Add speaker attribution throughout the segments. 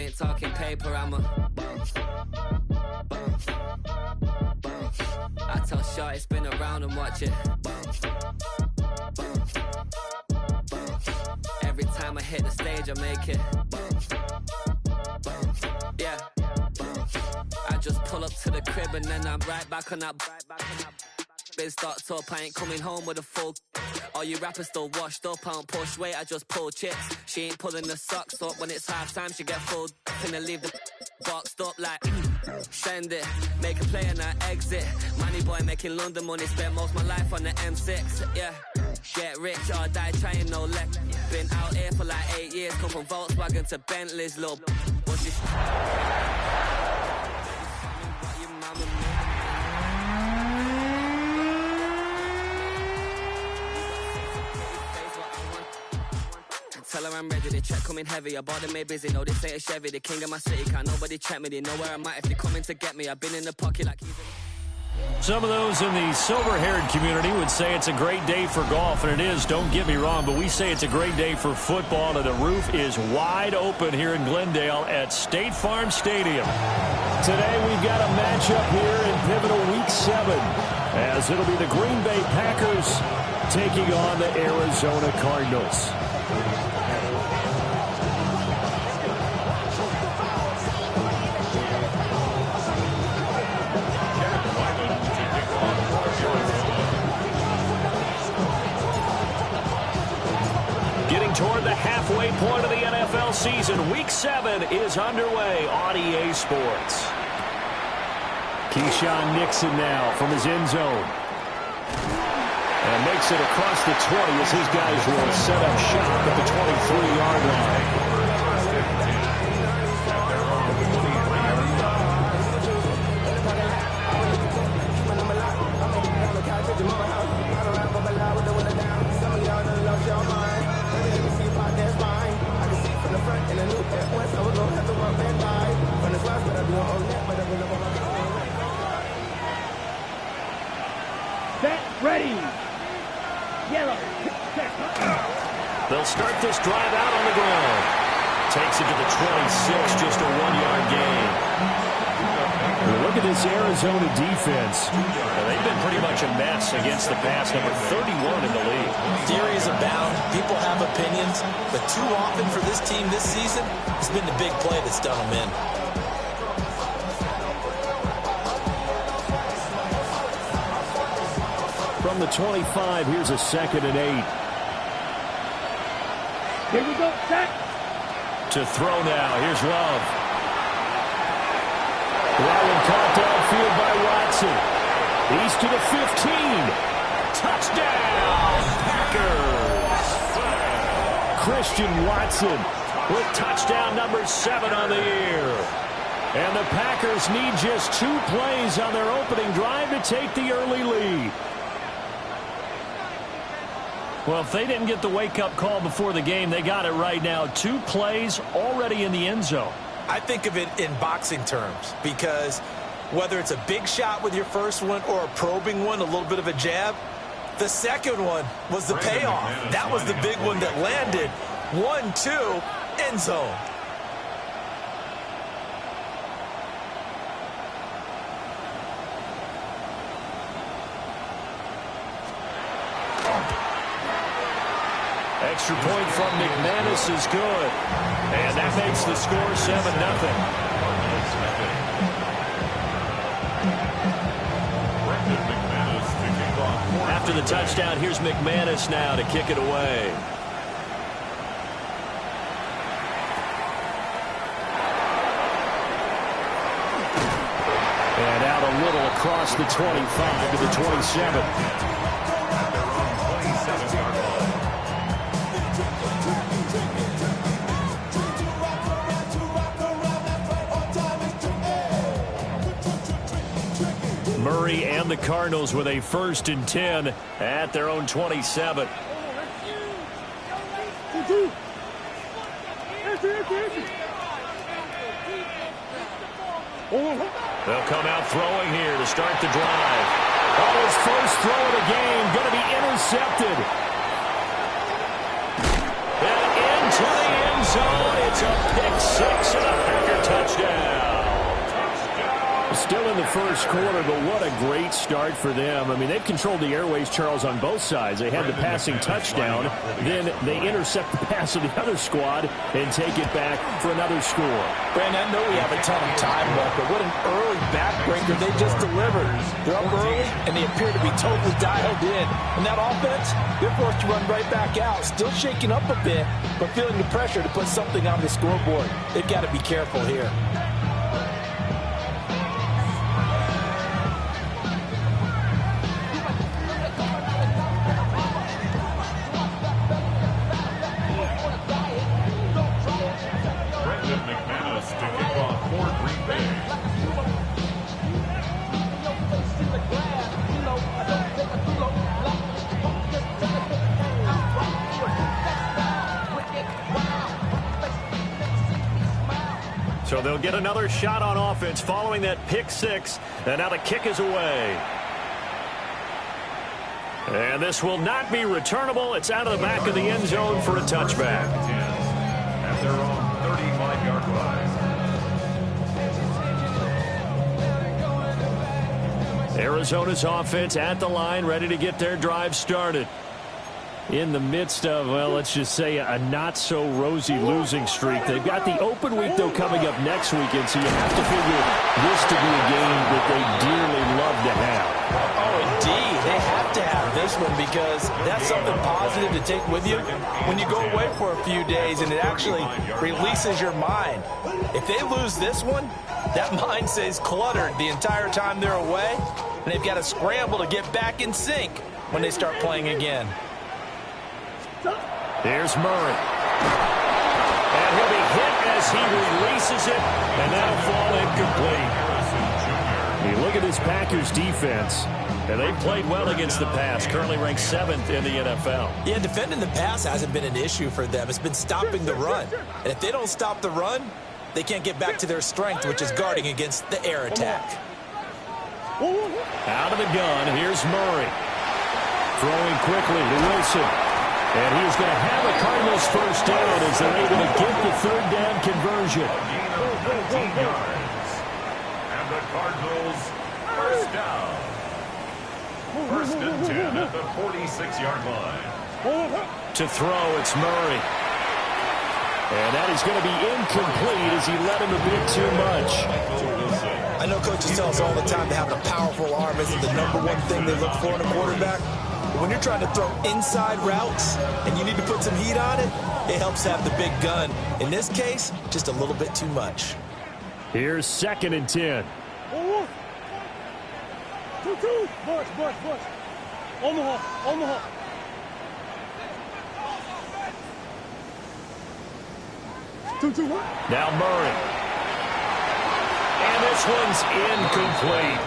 Speaker 1: ain't talking paper, I'm a bounce. I tell Shot it's been around and watch it bounce. Every time I hit the stage, I make it bounce. Yeah. I just pull up to the crib and then I'm right back on that. Been stocked up, I ain't coming home with a full. All you rappers still washed up, I don't push weight, I just pull chips. She ain't pulling the socks up when it's half time, she get full. Finna leave the boxed up like send it, make a play and I exit. Money boy making London money, spent most of my life on the M6. Yeah, get rich or die trying, no leg. Been out here for like 8 years, come from Volkswagen to Bentley's, little. What's this? Tell her I'm ready, the check coming heavy. I bought them made busy, no this ain't a Chevy. The king of my city, can't nobody check me. They know where I'm at if they coming to get me. I've been in the pocket like he's
Speaker 2: Some of those in the silver-haired community would say it's a great day for golf, and it is, don't get me wrong, but we say it's a great day for football, and the roof is wide open here in Glendale at State Farm Stadium. Today we've got a matchup here in pivotal Week 7, as it'll be the Green Bay Packers taking on the Arizona Cardinals. Toward the halfway point of the NFL season. Week 7 is underway on EA Sports. Keyshawn Nixon now from his end zone. And makes it across the 20 as his guys will set up shop at the 23-yard line.
Speaker 3: Ready. Yellow.
Speaker 2: They'll start this drive out on the ground. Takes it to the 26, just a 1-yard gain. Look at this Arizona defense. Well, they've been pretty much a mess against the pass, number 31 in the league.
Speaker 4: Theories abound. People have opinions. But too often for this team this season, it's been the big play that's done them in.
Speaker 2: From the 25, here's a 2nd and 8.
Speaker 3: Here we go, set.
Speaker 2: To throw now, here's Love. That one caught downfield by Watson. He's to the 15. Touchdown, Packers. Christian Watson with touchdown number 7 on the year. And the Packers need just 2 plays on their opening drive to take the early lead. Well, if they didn't get the wake-up call before the game, they got it right now. 2 plays already in the end zone.
Speaker 4: I think of it in boxing terms because whether it's a big shot with your first one or a probing one, a little bit of a jab, the second one was the payoff. That was the big one that landed. 1-2, end zone.
Speaker 2: Extra point from McManus is good. And that makes the score 7-0. After the touchdown, here's McManus now to kick it away. And out a little across the 25 to the 27. Murray and the Cardinals with a 1st and 10 at their own 27. They'll come out throwing here to start the drive. On his first throw of the game, going to be intercepted. And into the end zone. It's a pick 6 and a Still in the first quarter, but what a great start for them. I mean, they've controlled the airways, Charles, on both sides. They had the passing touchdown. Then they intercept the pass of the other squad and take it back for another score.
Speaker 4: Brandon, I know we have a ton of time left, but what an early backbreaker they just delivered. They're up early, and they appear to be totally dialed in. And that offense, they're forced to run right back out, still shaking up a bit, but feeling the pressure to put something on the scoreboard. They've got to be careful here.
Speaker 2: So they'll get another shot on offense following that pick six. And now the kick is away. And this will not be returnable. It's out of the back of the end zone for a touchback.
Speaker 5: At their own 35-yard line.
Speaker 2: Arizona's offense at the line, ready to get their drive started. In the midst of, well, let's just say a not-so-rosy losing streak. They've got the open week, though, coming up next weekend, so you have to figure this to be a game that they dearly love to have.
Speaker 4: Oh, indeed. They have to have this one because that's something positive to take with you when you go away for a few days, and it actually releases your mind. If they lose this one, that mind stays cluttered the entire time they're away, and they've got to scramble to get back in sync when they start playing again.
Speaker 2: Here's Murray. And he'll be hit as he releases it, and that'll fall incomplete. You look at this Packers defense, and they've played well against the pass, currently ranked 7th in the NFL.
Speaker 4: Yeah, defending the pass hasn't been an issue for them. It's been stopping the run. And if they don't stop the run, they can't get back to their strength, which is guarding against the air attack.
Speaker 2: Out of the gun, here's Murray. Throwing quickly to Wilson. And he's going to have a Cardinals first down as they're able to get the third down conversion.
Speaker 5: Gain of 19 yards. And the Cardinals first down. First and 10 at the 46-yard line.
Speaker 2: To throw, it's Murray. And that is going to be incomplete as he let him a bit too much.
Speaker 4: I know coaches tell us all the time that having a powerful arm isn't the #1 thing they look for in a quarterback. When you're trying to throw inside routes and you need to put some heat on it, it helps have the big gun. In this case, just a little bit too much.
Speaker 2: Here's 2nd and 10.
Speaker 3: Bush. Omaha.
Speaker 2: Now Murray. And this one's incomplete.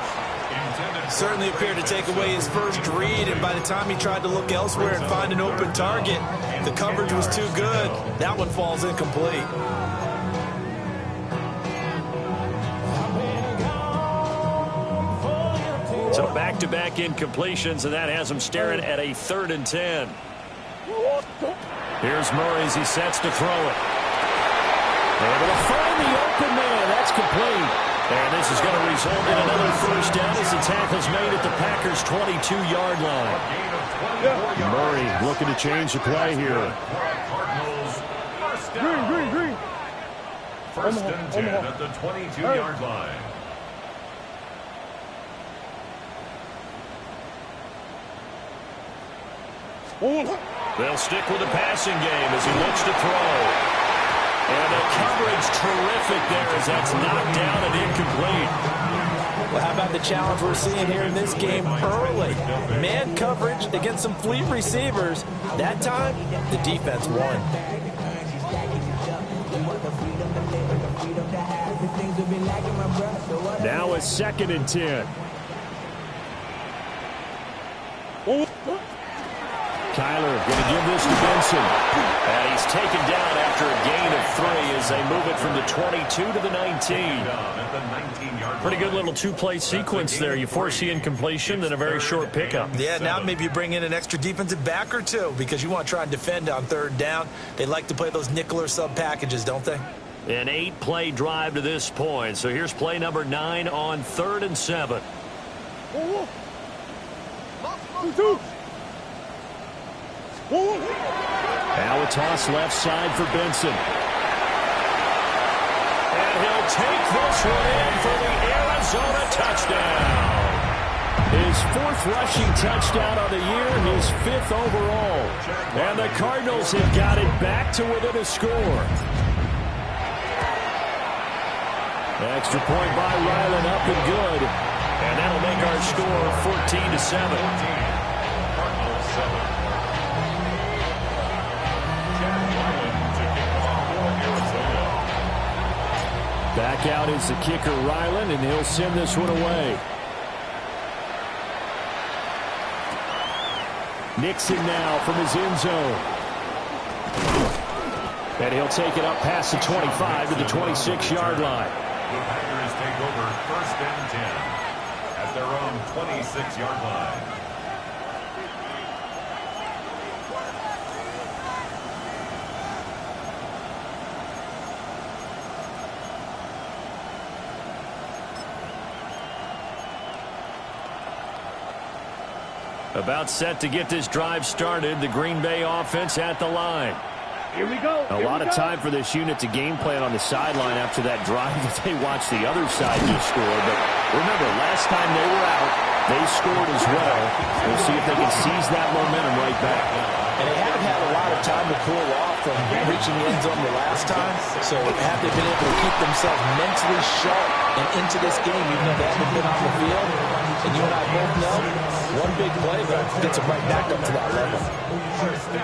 Speaker 4: Certainly appeared to take away his first read, and by the time he tried to look elsewhere and find an open target, the coverage was too good. That one falls incomplete.
Speaker 2: So back-to-back incompletions, and that has him staring at a 3rd and 10. Here's Murray as he sets to throw it. Able to find the open man. That's complete. And this is going to result in another first down as the tackle's made at the Packers' 22-yard line. Murray looking to change the play here.
Speaker 3: Green.
Speaker 5: First and 10 at the 22-yard line.
Speaker 2: They'll stick with the passing game as he looks to throw. And the coverage terrific there as that's knocked down and incomplete.
Speaker 4: Well, how about the challenge we're seeing here in this game early? Man coverage against some fleet receivers. That time, the defense won.
Speaker 2: Now it's 2nd and 10. Kyler going to give this to Benson. And he's taken down after a gain of 3 as they move it from the 22 to the 19. Pretty good little two-play sequence there. You force the incompletion, then a very short pickup.
Speaker 4: Yeah, now maybe you bring in an extra defensive back or two because you want to try and defend on 3rd down. They like to play those nickel or sub packages, don't they?
Speaker 2: An 8-play drive to this point. So here's play number 9 on 3rd and 7. Now a toss left side for Benson. And he'll take this one in for the Arizona touchdown. His 4th rushing touchdown of the year, his 5th overall. And the Cardinals have got it back to within a score. Extra point by Ryland, up and good. And that'll make our score 14-7.
Speaker 5: Cardinals 7.
Speaker 2: Back out is the kicker, Ryland, and he'll send this one away. Nixon now from his end zone. And he'll take it up past the 25 to the 26-yard line.
Speaker 5: The Packers take over 1st and 10 at their own 26-yard line.
Speaker 2: About set to get this drive started, the Green Bay offense at the line.
Speaker 3: Here we go.
Speaker 2: A lot of time for this unit to game plan on the sideline after that drive that they watched the other side just score. But remember, last time they were out, they scored as well. We'll see if they can seize that momentum right back.
Speaker 4: And they haven't had a lot of time to cool off from reaching the end zone the last time. So have they been able to keep themselves mentally sharp and into this game, even though they haven't been on the field? And you and I both know, one big play, though, gets them right back up to that level.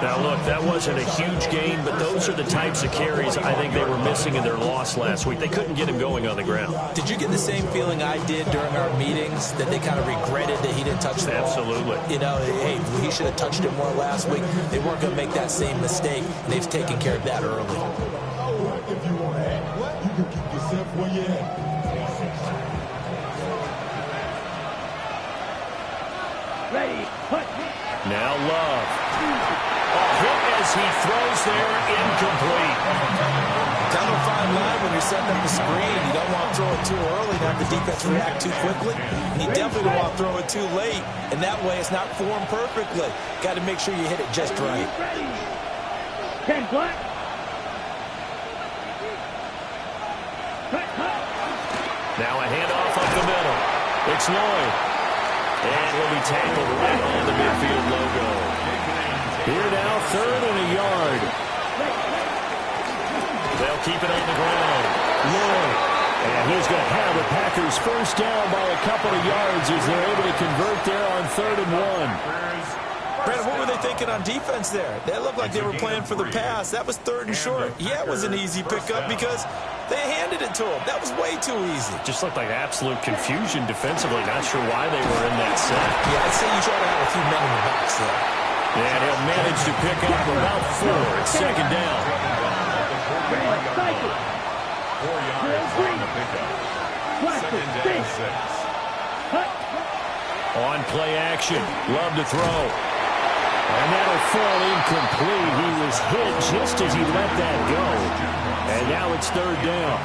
Speaker 2: Now, look, that wasn't a huge gain, but those are the types of carries I think they were missing in their loss last week. They couldn't get him going on the ground.
Speaker 4: Did you get the same feeling I did during our meetings, that they kind of regretted that he didn't touch the ball?
Speaker 2: Absolutely.
Speaker 4: You know, hey, he should have touched it more last week. They weren't going to make that same mistake, and they've taken care of that early.
Speaker 6: If you want to act, you can keep yourself where you're at.
Speaker 3: Ready, put.
Speaker 2: Now Love. A hit as he throws there, incomplete.
Speaker 4: Kind of a fine line when you're setting up the screen. You don't want to throw it too early and have the defense react too quickly. And you definitely don't want to throw it too late, and that way it's not formed perfectly. Got to make sure you hit it just right.
Speaker 3: 10 black.
Speaker 2: Now a handoff up the middle. It's Lloyd. And will be tackled right on the midfield logo. Here now, 3rd and a yard. They'll keep it on the ground. Lloyd. And he's going to have the Packers first down by a couple of yards as they're able to convert there on 3rd and 1.
Speaker 4: Brandon, what were they thinking on defense there? They looked like they were playing for the pass. That was 3rd and short. Yeah, it was an easy pickup because they handed it to him. That was way too easy.
Speaker 2: Just looked like absolute confusion defensively. Not sure why they were in that set.
Speaker 4: Yeah, I'd say you try to have a few men in the box there.
Speaker 2: And he'll manage to pick up about 4 at 2nd down.
Speaker 5: 4 yards on the pickup. 2nd down 6.
Speaker 2: On play action. Love to throw. And that'll fall incomplete. He was hit just as he let that go. And now it's 3rd down.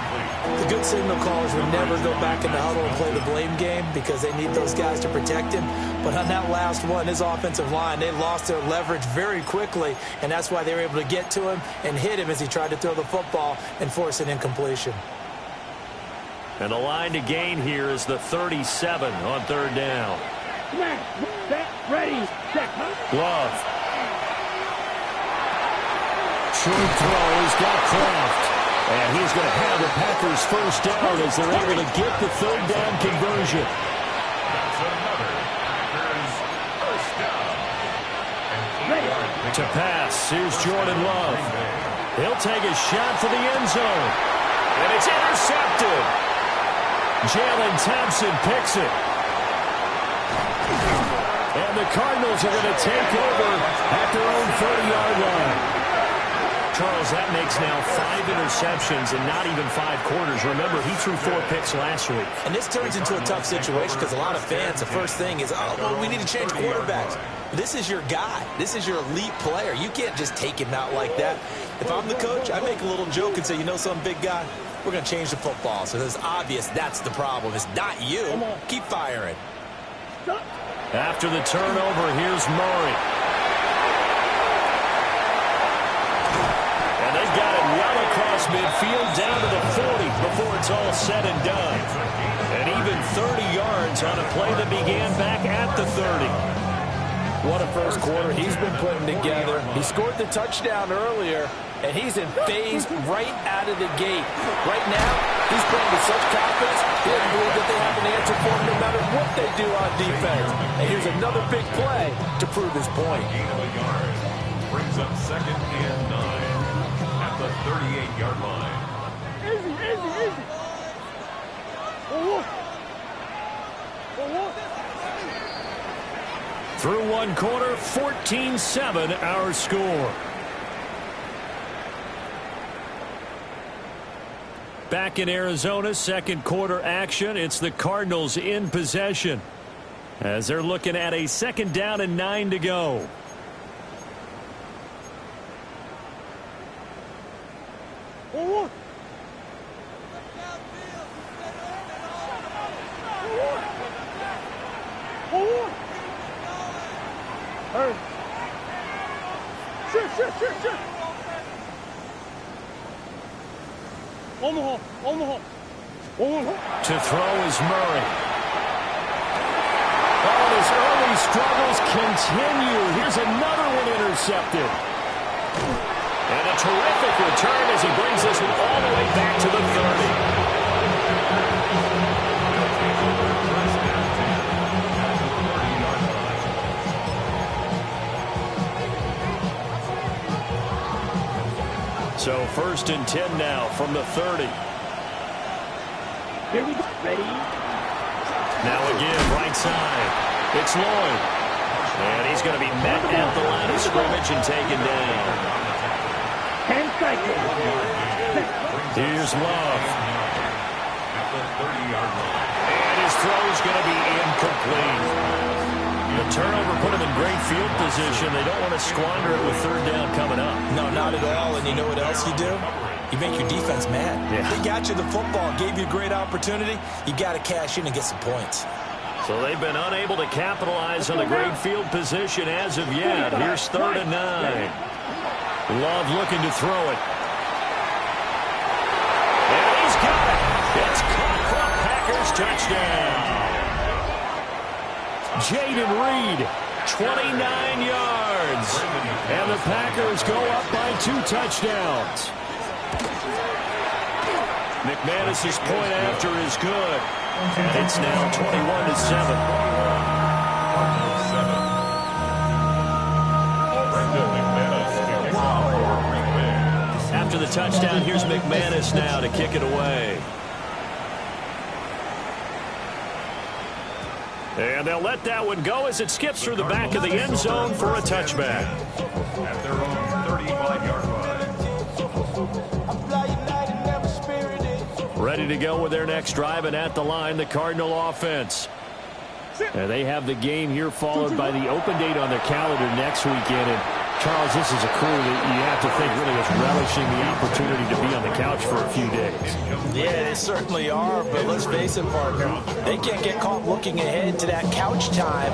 Speaker 4: The good signal callers would never go back in the huddle and play the blame game because they need those guys to protect him. But on that last one, his offensive line, they lost their leverage very quickly, and that's why they were able to get to him and hit him as he tried to throw the football and force an incompletion.
Speaker 2: And the line to gain here is the 37 on 3rd down.
Speaker 3: Set, ready, set.
Speaker 2: Love. Short throw. He's got Kraft. And he's going to have the Packers first down as they're able to get the 3rd down conversion.
Speaker 5: That's another Packers first down.
Speaker 2: To pass, here's Jordan Love. He'll take a shot for the end zone. And it's intercepted. Jalen Thompson picks it. And the Cardinals are going to take over at their own 30-yard line. Charles, that makes now 5 interceptions in not even 5 quarters. Remember, he threw 4 picks last week.
Speaker 4: And this turns into a tough situation because a lot of fans, the first thing is, oh, well, we need to change quarterbacks. This is your guy. This is your elite player. You can't just take him out like that. If I'm the coach, I make a little joke and say, you know some big guy, we're going to change the football. So it's obvious that's the problem. It's not you. Keep firing.
Speaker 2: After the turnover, here's Murray. And they've got it well across midfield down to the 40 before it's all said and done. And even 30 yards on a play that began back at the 30.
Speaker 7: What a first quarter he's been putting together. He scored the touchdown earlier, and he's in phase right out of the gate. Right now, he's playing with such confidence, he doesn't believe that they have an answer for him no matter what they do on defense. And here's another big play to prove his point.
Speaker 5: Gain of a yard. Brings up 2nd and 9 at the 38-yard line.
Speaker 3: Easy. Oh,
Speaker 2: Through one quarter, 14-7 our score. Back in Arizona, second quarter action. It's the Cardinals in possession as they're looking at a 2nd down and 9 to go.
Speaker 3: oh. Hurry. Shoot. Omaha.
Speaker 2: To throw is Murray. Oh, his early struggles continue. Here's another one intercepted. And a terrific return as he brings this one all the way back to the 30. So 1st and 10 now from the 30.
Speaker 3: Here we go. Ready?
Speaker 2: Now again, right side. It's Lloyd. And he's going to be met at the line of scrimmage and taken down.
Speaker 3: 10 seconds.
Speaker 2: Here's Love.
Speaker 5: At the 30-yard line.
Speaker 2: And his throw is going to be incomplete. The turnover put him in great field position. They don't want to squander it with 3rd down coming up.
Speaker 4: No, not at all. And you know what else you do? You make your defense mad.
Speaker 2: Yeah.
Speaker 4: They got you the football, gave you a great opportunity. You got to cash in and get some points.
Speaker 2: So they've been unable to capitalize on the great field position as of yet. Here's 3rd and 9. Love looking to throw it. And he's got it. It's caught for a Packers touchdown. Jaden Reed, 29 yards. And the Packers go up by 2 touchdowns. McManus's point after is good. And it's now 21-7. After the touchdown, here's McManus now to kick it away. And they'll let that one go as it skips through the back of the end zone for a touchback.
Speaker 5: At their own 35-yard line.
Speaker 2: Ready to go with their next drive, and at the line, the Cardinal offense. And they have the game here followed by the open date on their calendar next weekend. And Charles, this is a crew that you have to think really is relishing the opportunity to be on the couch for a few days.
Speaker 4: Yeah, they certainly are, but let's face it, partner. They can't get caught looking ahead to that couch time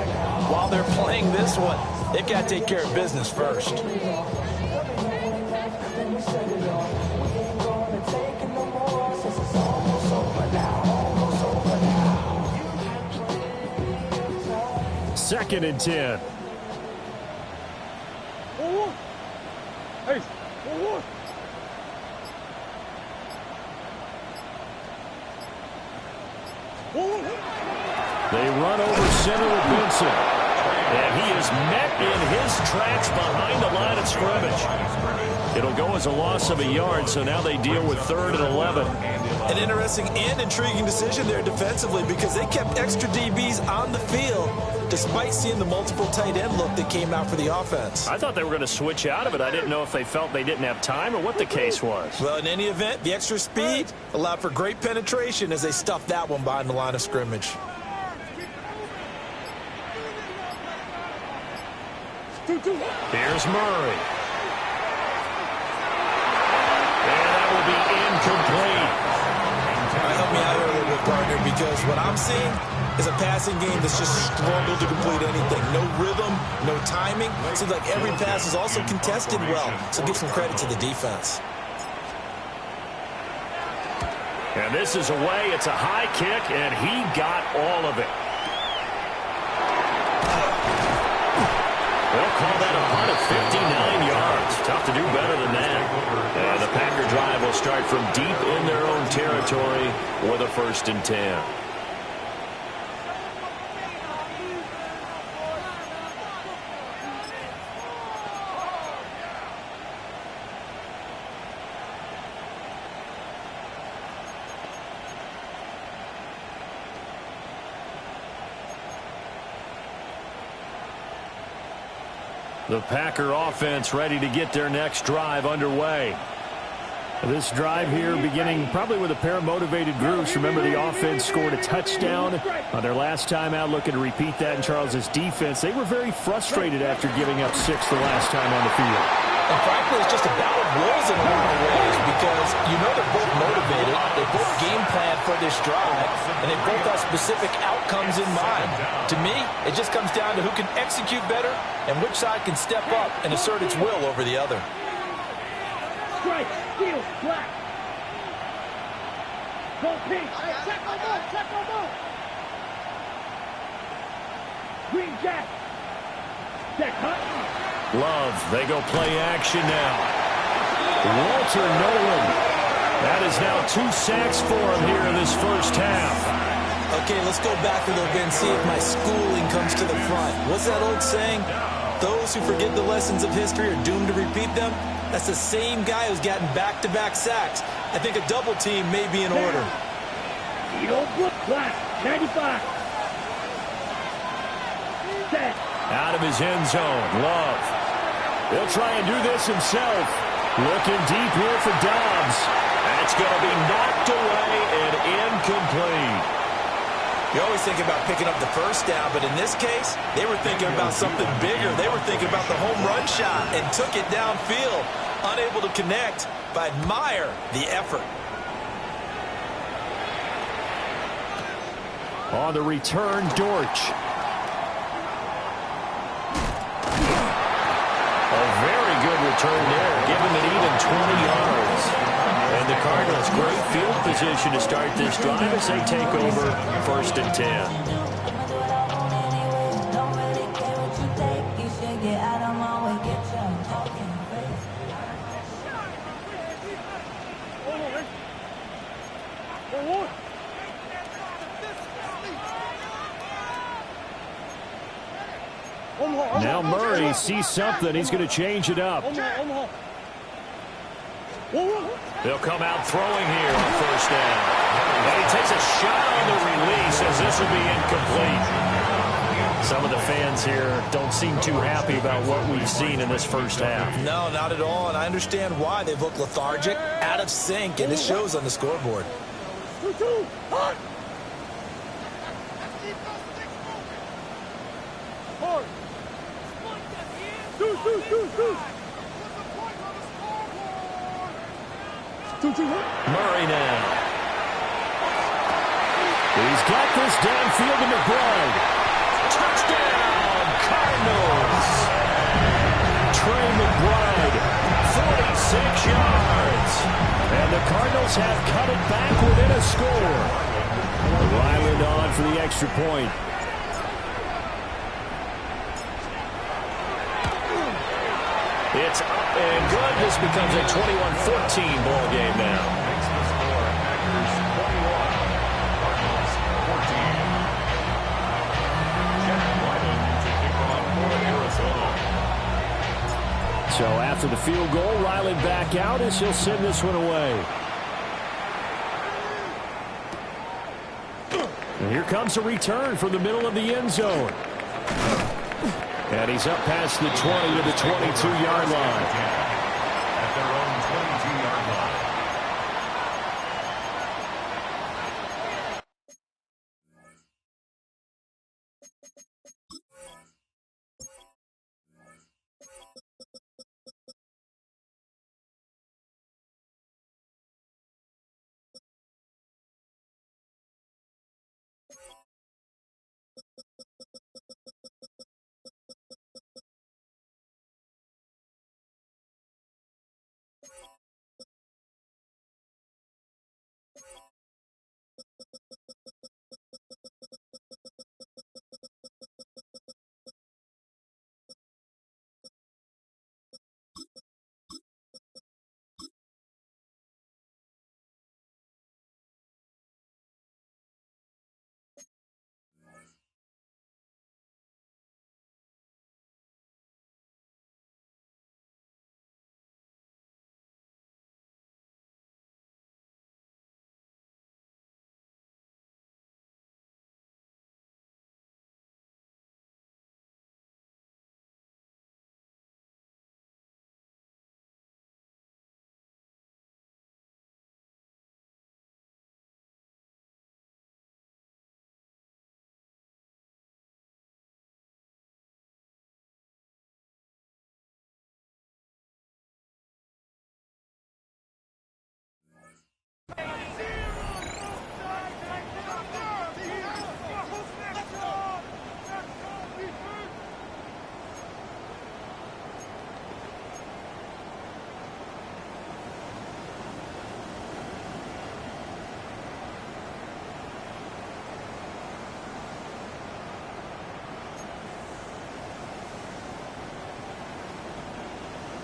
Speaker 4: while they're playing this one. They've got to take care of business first.
Speaker 2: Second and 10.
Speaker 3: Hey,
Speaker 2: They run over center with Benson. And he is met in his tracks behind the line of scrimmage. It'll go as a loss of a yard, so now they deal with 3rd and 11.
Speaker 4: An interesting and intriguing decision there defensively because they kept extra DBs on the field despite seeing the multiple tight end look that came out for the offense.
Speaker 2: I thought they were going to switch out of it. I didn't know if they felt they didn't have time or what the case was.
Speaker 4: Well, in any event, the extra speed allowed for great penetration as they stuffed that one behind the line of scrimmage.
Speaker 2: Here's Murray. And that will be incomplete.
Speaker 4: All right, help me out here a little bit, partner, because what I'm seeing is a passing game that's just struggled to complete anything. No rhythm, no timing. Seems like every pass is also contested well, so give some credit to the defense.
Speaker 2: And this is away. It's a high kick, and he got all of it. They'll call that a punt of 59 yards. Tough to do better than that. And the Packer drive will start from deep in their own territory with a 1st and 10. The Packer offense ready to get their next drive underway. This drive here beginning probably with a pair of motivated groups. Remember, the offense scored a touchdown on their last time out, looking to repeat that in Charles's defense. They were very frustrated after giving up 6 the last time on the field.
Speaker 4: And frankly, it's just a battle of wills in a lot of ways because you know they're both motivated, they both game plan for this drive, and they both have specific outcomes in mind. To me, it just comes down to who can execute better and which side can step up and assert its will over the other.
Speaker 3: Strike, steal, black. Go pink. Check on move. Green jack. Jack hot.
Speaker 2: Love, they go play action now. Walter Nolan. That is now 2 sacks for him here in this first half.
Speaker 4: Okay, let's go back a little bit and see if my schooling comes to the front. What's that old saying? Those who forget the lessons of history are doomed to repeat them. That's the same guy who's gotten back-to-back sacks. I think a double team may be in order.
Speaker 3: You don't look black. 95. Set.
Speaker 2: Out of his end zone, Love. He'll try and do this himself. Looking deep here for Dobbs. That's going to be knocked away and incomplete.
Speaker 4: You always think about picking up the first down, but in this case, they were thinking about something bigger. They were thinking about the home run shot and took it downfield. Unable to connect, but admire the effort.
Speaker 2: On the return, Dortch. A very good return there, giving it even 20 yards. And the Cardinals, great field position to start this drive as they take over 1st and 10. Now Murray sees something. He's going to change it up. They'll come out throwing here on 1st down. And he takes a shot on the release as this will be incomplete. Some of the fans here don't seem too happy about what we've seen in this first half.
Speaker 4: No, not at all, and I understand why. They've looked lethargic, out of sync, and it shows on the scoreboard.
Speaker 2: Murray now. He's got this downfield to McBride. Touchdown, Cardinals. Trey McBride, 46 yards. And the Cardinals have cut it back within a score. Ryland on for the extra point. It's up and good. This becomes a 21-14 ball game now.
Speaker 5: Makes the score Packers 21, Cardinals 14. Jack Ryland to kick off for Arizona.
Speaker 2: So after the field goal, Ryland back out as he'll send this one away. And here comes a return from the middle of the end zone. And he's up past the 20 to the 22-yard line.
Speaker 5: At their own 22-yard line.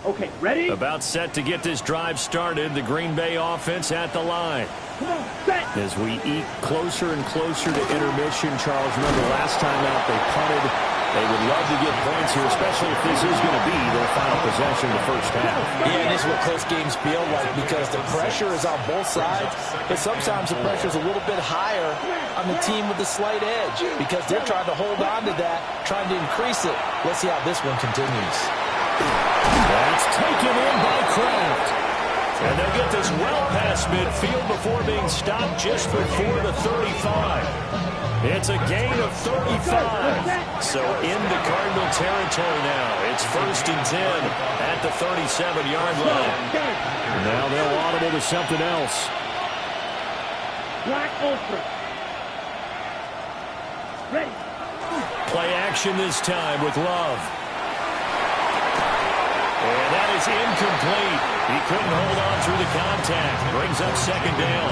Speaker 3: Okay, ready?
Speaker 2: About set to get this drive started. The Green Bay offense at the line.
Speaker 3: Come on, set.
Speaker 2: As we eke closer and closer to intermission, Charles, remember last time out they punted. They would love to get points here, especially if this is going to be their final possession in the first half.
Speaker 7: Yeah, and this is what close games feel like because the pressure is on both sides, but sometimes the pressure is a little bit higher on the team with the slight edge because they're trying to hold on to that, trying to increase it. Let's see how this one continues.
Speaker 2: That's taken in by Kraft. And they'll get this well past midfield before being stopped just before the 35. It's a gain of 35. So into Cardinal territory now. It's 1st and 10 at the 37-yard line. Now they'll audible to something else.
Speaker 3: Black Ultra. Ready.
Speaker 2: Play action this time with Love. And that is incomplete. He couldn't hold on through the contact. Brings up 2nd down.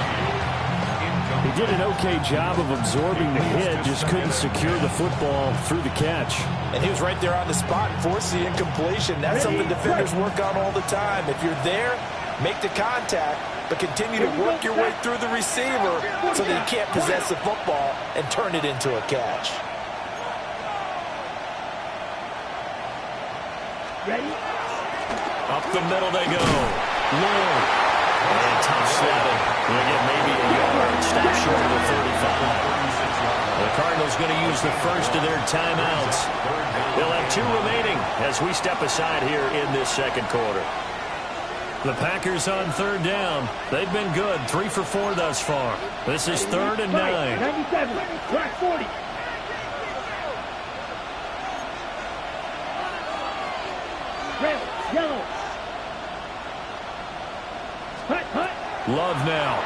Speaker 2: He did an okay job of absorbing the hit, just couldn't secure the football through the catch.
Speaker 7: And he was right there on the spot and forced the incompletion. That's something defenders work on all the time. If you're there, make the contact, but continue to work your way through the receiver so that you can't possess the football and turn it into a catch.
Speaker 3: Ready?
Speaker 2: Up the middle they go. Lord. And tough slapping. Going to get maybe a yard. Stop short of the 35. The Cardinals going to use the first of their timeouts. They'll have 2 remaining as we step aside here in this 2nd quarter. The Packers on 3rd down. They've been good. 3 for 4 thus far. This is 3rd and 9.
Speaker 3: 97. Track 40. Red, yellow. Hut.
Speaker 2: Love now.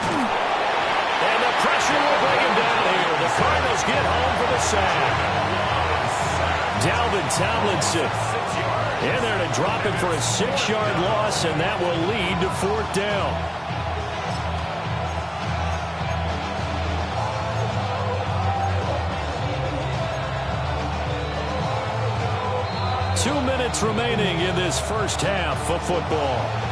Speaker 2: And the pressure will bring him down here. The Cardinals get home for the sack. Dalvin Tomlinson in there to drop it for a 6-yard loss, and that will lead to 4th down. Two minutes remaining in this first half of football.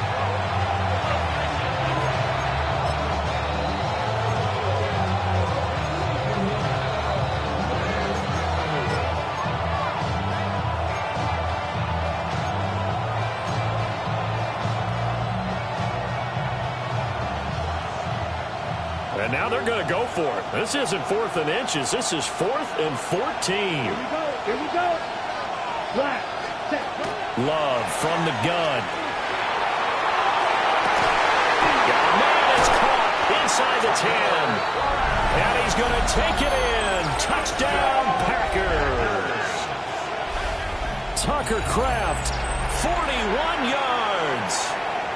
Speaker 8: And now they're going to go for it. This isn't 4th and inches. This is 4th and 14.
Speaker 3: Here we go. Here we go. Flat. Set.
Speaker 2: Love from the gun. Man is caught inside the 10. And he's going to take it in. Touchdown, Packers. Tucker Kraft, 41 yards.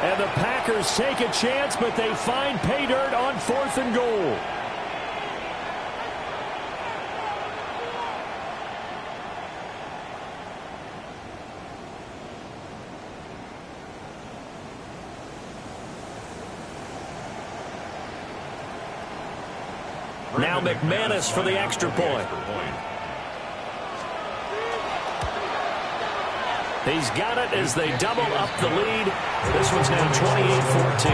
Speaker 2: And the Packers take a chance, but they find pay dirt on 4th and goal. Now McManus for the extra point. He's got it as they double up the lead. This one's now 28-14.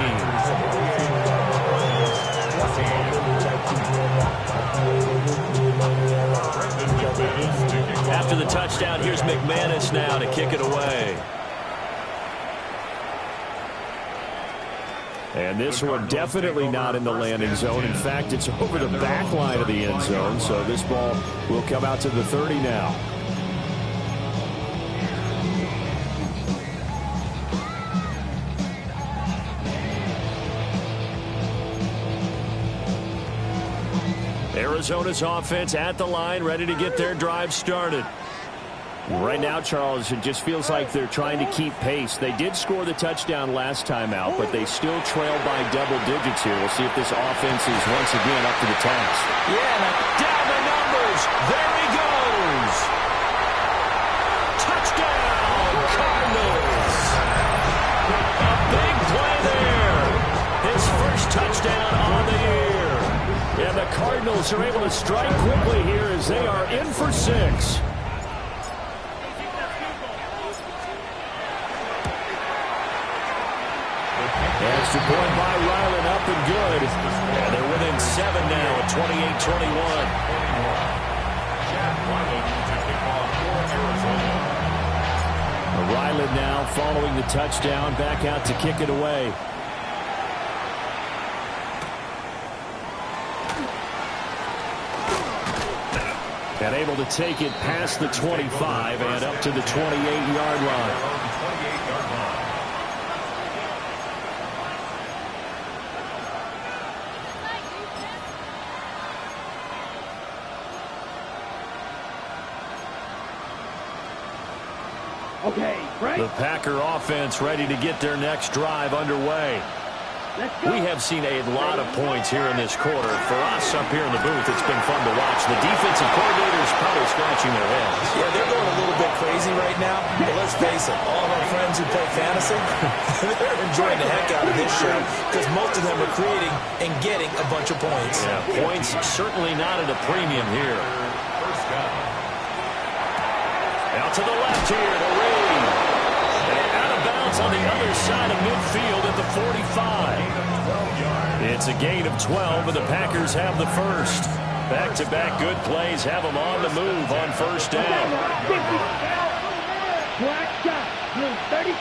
Speaker 2: After the touchdown, here's McManus now to kick it away. And this one definitely not in the landing zone. In fact, it's over the back line of the end zone. So this ball will come out to the 30 now. Arizona's offense at the line, ready to get their drive started. Right now, Charles, it just feels like they're trying to keep pace. They did score the touchdown last time out, but they still trail by double digits here. We'll see if this offense is once again up to the task.
Speaker 7: Yeah,
Speaker 2: down the numbers. There he goes. Touchdown, Cardinals. A big play there. His first touchdown on the year. And the Cardinals are able to strike quickly here as they are in for 6. Extra point by Ryland, up and good. And they're within 7 now at 28-21. Ryland now following the touchdown, back out to kick it away. And able to take it past the 25 and up to the 28-yard line.
Speaker 3: Okay, right.
Speaker 2: The Packer offense ready to get their next drive underway. We have seen a lot of points here in this quarter. For us up here in the booth, it's been fun to watch. The defensive coordinators probably scratching their heads.
Speaker 4: Yeah, they're going a little bit crazy right now. But let's face it, all of our friends who play fantasy, they're enjoying the heck out of this show because most of them are creating and getting a bunch of points.
Speaker 2: Yeah, points certainly not at a premium here. Out to the left here to Reed. And out of bounds on the other side of midfield at the 45. It's a gain of 12, and the Packers have the first. Back-to-back good plays have them on the move on first down.
Speaker 3: Black shot, 32.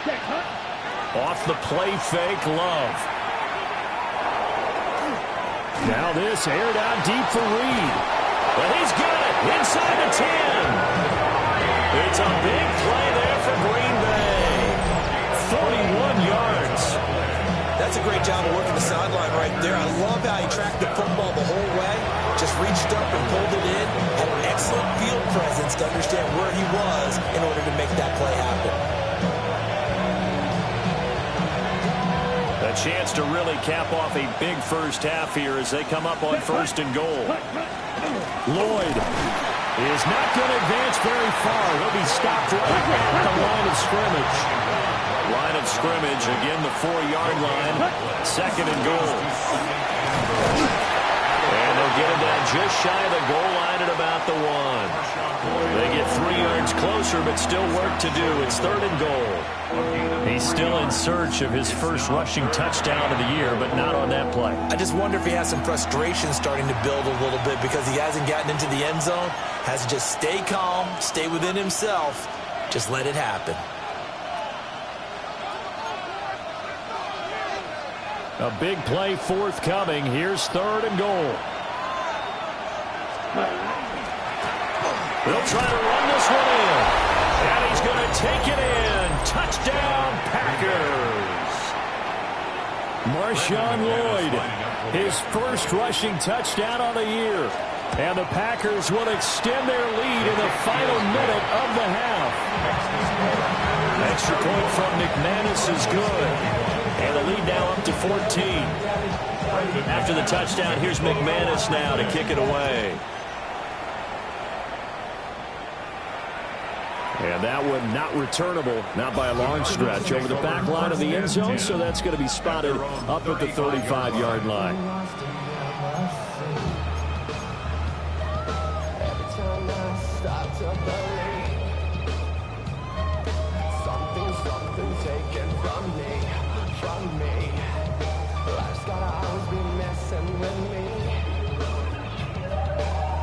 Speaker 3: Check, huh?
Speaker 2: Off the play fake, Love. Now this aired out deep for Reed. Well, he's got it inside the 10. It's a big play there for Green Bay. 41 yards.
Speaker 4: That's a great job of working the sideline right there. I love how he tracked the football the whole way. Just reached up and pulled it in. Had excellent field presence to understand where he was in order to make that play happen.
Speaker 2: A chance to really cap off a big first half here as they come up on first and goal. Lloyd is not going to advance very far. He'll be stopped right at the line of scrimmage. Line of scrimmage, again the 4-yard line. Second and goal. And they'll get him down just shy of the goal line at about the 1. They get 3 yards closer, but still work to do. It's third and goal. He's still in search of his first rushing touchdown of the year, but not on that play.
Speaker 4: I just wonder if he has some frustration starting to build a little bit because he hasn't gotten into the end zone. Has to just stay calm, stay within himself, just let it happen.
Speaker 2: A big play forthcoming. Here's third and goal. They'll try to run this one in. And he's going to take it in. Touchdown, Packers. Marshawn Lloyd, his first rushing touchdown on the year. And the Packers will extend their lead in the final minute of the half. Extra point from McManus is good. And the lead now up to 14. After the touchdown, here's McManus now to kick it away. And that one not returnable, not by a long stretch, over the back line of the end zone, so that's going to be spotted up at the 35-yard line.
Speaker 8: Something taken from me. Life's gotta always be messing with me.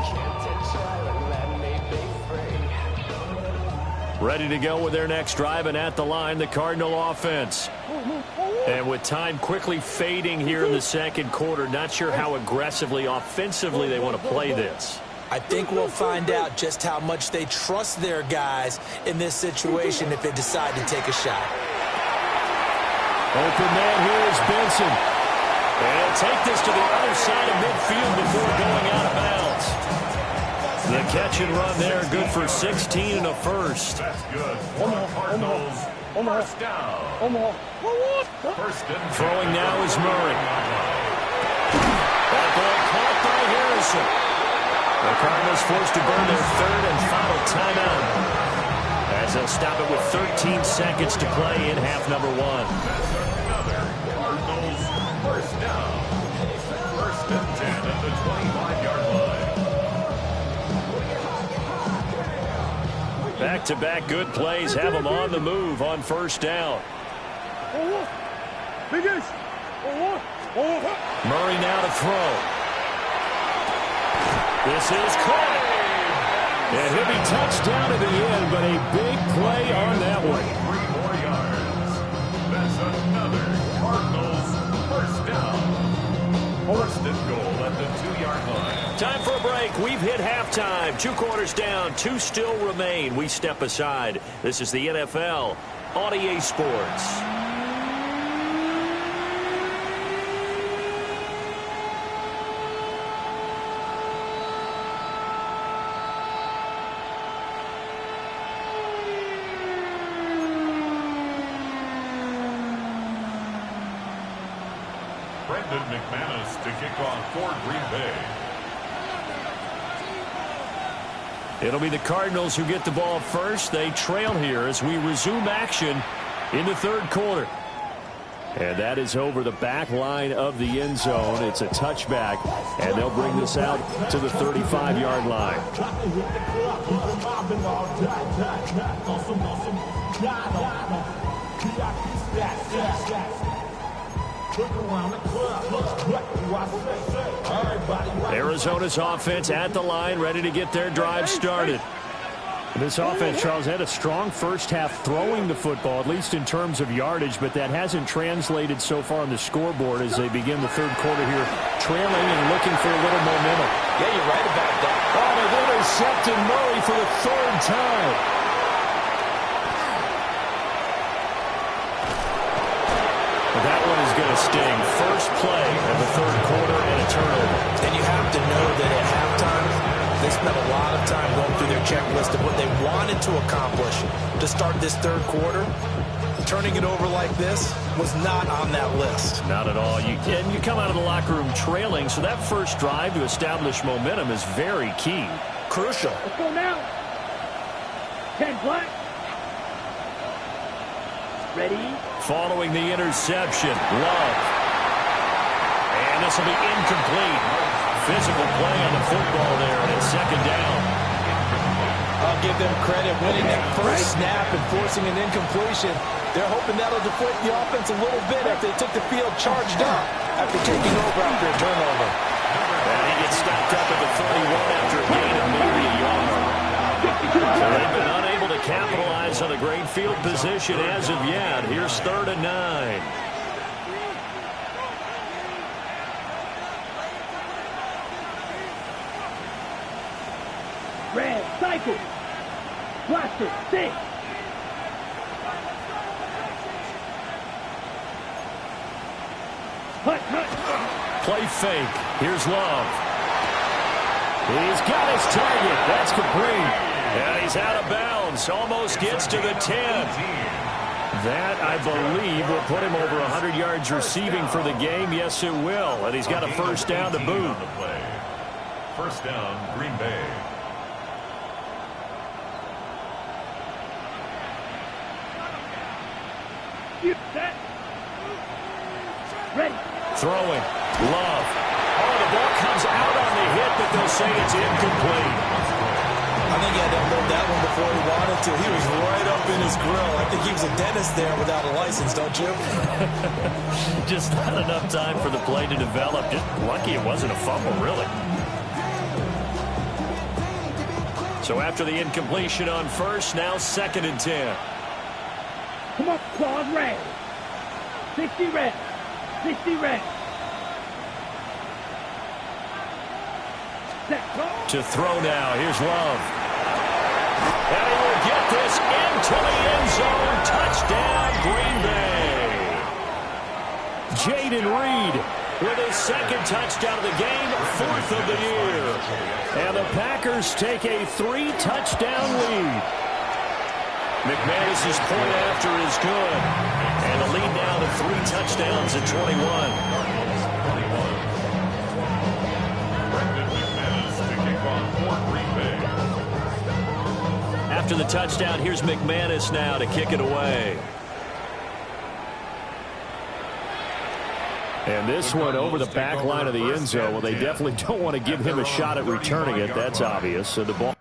Speaker 8: Can't tell and let me be free.
Speaker 2: Ready to go with their next drive, and at the line, the Cardinal offense. And with time quickly fading here in the second quarter, not sure how aggressively, offensively they want to play this.
Speaker 4: I think we'll find out just how much they trust their guys in this situation if they decide to take a shot.
Speaker 2: Open man here is Benson. And he'll take this to the other side of midfield before going out of bounds. The catch and run there, good for 16 and a first.
Speaker 5: That's good. Cardinals. First down. First and 10.
Speaker 2: Throwing now is Murray. That ball caught by Harrison. The Cardinals forced to burn their third and final timeout, as they'll stop it with 13 seconds to play in half number one.
Speaker 5: That's another Cardinals first down. First and 10 at the 25-yard line.
Speaker 2: Back-to-back good plays have them on the move on first down. Murray now to throw. This is caught. And he'll be touched down to the end, but a big play on that one.
Speaker 5: 3 more yards. That's another Cardinals first down. First and goal at the 2-yard line.
Speaker 2: Time for a break. We've hit halftime. 2 quarters down. 2 still remain. We step aside. This is the NFL on EA Sports.
Speaker 5: Brendan McManus to kick off for Green Bay.
Speaker 2: It'll be the Cardinals who get the ball first. They trail here as we resume action in the third quarter. And that is over the back line of the end zone. It's a touchback, and they'll bring this out to the 35-yard line. Arizona's offense at the line, ready to get their drive started. This offense, Charles, had a strong first half throwing the football, at least in terms of yardage, but that hasn't translated so far on the scoreboard as they begin the third quarter here, trailing and looking for a little momentum.
Speaker 7: Yeah, you're right about that.
Speaker 2: Oh, they've intercepted Murray for the third time. That one is going to sting. First play of the third quarter and a turnover.
Speaker 4: And you have to know that at halftime, they spent a lot of time going through their checklist of what they wanted to accomplish to start this third quarter. Turning it over like this was not on that list.
Speaker 2: Not at all. You come out of the locker room trailing, so that first drive to establish momentum is very key.
Speaker 4: Crucial.
Speaker 3: Let's go now. 10 black. Ready?
Speaker 2: Following the interception, Love. And this will be incomplete. Physical play on the football there, and it's second down.
Speaker 7: I'll give them credit winning that first snap and forcing an incompletion. They're hoping that'll deflate the offense a little bit after they took the field charged up after taking over after a turnover.
Speaker 2: And he gets stopped up at the 31 after a gain of nearly a yard. So they've been unable to capitalize on a great field position as of yet. Here's 3rd and 9.
Speaker 3: Red, cycle. Blaster, 6. Hut, hut.
Speaker 2: Play fake. Here's Love. He's got his target. That's complete. And he's out of bounds. Almost gets to the 10. That, I believe, will put him over 100 yards receiving for the game. Yes, it will. And he's got a first down to boot.
Speaker 5: First down, Green Bay.
Speaker 3: You set. Ready.
Speaker 2: Throwing. Love. Oh, the ball comes out on the hit, but they'll say it's incomplete.
Speaker 4: I think he had to unload that one before he wanted to. He was right up in his grill. I think he was a dentist there without a license, don't you?
Speaker 2: Just not enough time for the play to develop. Just lucky it wasn't a fumble, really. So after the incompletion on first, now 2nd and 10.
Speaker 3: Come on, claws red. 60 red. 60 red. Set, go.
Speaker 2: To throw now. Here's Love. And he will get this into the end zone. Touchdown, Green Bay. Jaden Reed with his 2nd touchdown of the game, 4th of the year. And the Packers take a 3-touchdown lead. McManus's point after is good. And the lead now to 3 touchdowns at 21. After the touchdown, here's McManus now to kick it away. And this one over the back line of the end zone. Well, they definitely don't want to give him a shot at returning it. That's obvious. So the ball.